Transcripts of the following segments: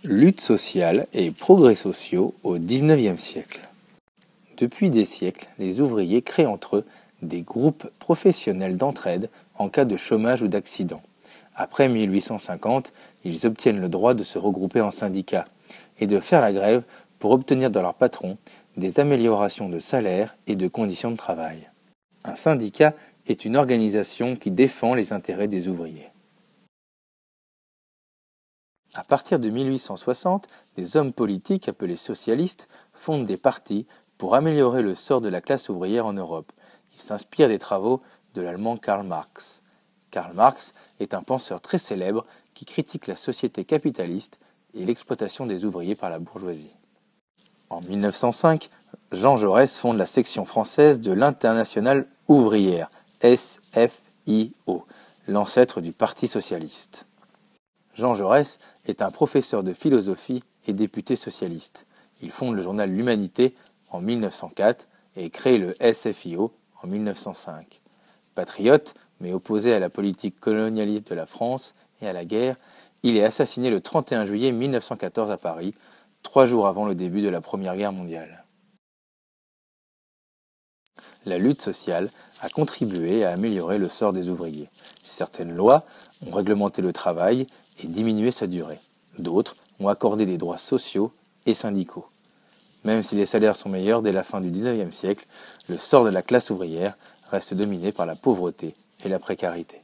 Lutte sociale et progrès sociaux au XIXe siècle. Depuis des siècles, les ouvriers créent entre eux des groupes professionnels d'entraide en cas de chômage ou d'accident. Après 1850, ils obtiennent le droit de se regrouper en syndicats et de faire la grève pour obtenir de leur patron des améliorations de salaire et de conditions de travail. Un syndicat est une organisation qui défend les intérêts des ouvriers. À partir de 1860, des hommes politiques appelés socialistes fondent des partis pour améliorer le sort de la classe ouvrière en Europe. Ils s'inspirent des travaux de l'allemand Karl Marx. Karl Marx est un penseur très célèbre qui critique la société capitaliste et l'exploitation des ouvriers par la bourgeoisie. En 1905, Jean Jaurès fonde la section française de l'Internationale ouvrière, SFIO, l'ancêtre du Parti socialiste. Jean Jaurès est un professeur de philosophie et député socialiste. Il fonde le journal L'Humanité en 1904 et crée le SFIO en 1905. Patriote, mais opposé à la politique colonialiste de la France et à la guerre, il est assassiné le 31 juillet 1914 à Paris, 3 jours avant le début de la Première Guerre mondiale. La lutte sociale a contribué à améliorer le sort des ouvriers. Certaines lois ont réglementé le travail et diminué sa durée. D'autres ont accordé des droits sociaux et syndicaux. Même si les salaires sont meilleurs dès la fin du XIXe siècle, le sort de la classe ouvrière reste dominé par la pauvreté et la précarité.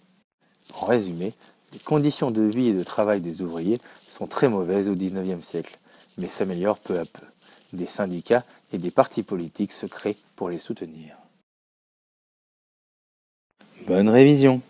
En résumé, les conditions de vie et de travail des ouvriers sont très mauvaises au XIXe siècle, mais s'améliorent peu à peu. Des syndicats et des partis politiques se créent pour les soutenir. Bonne révision!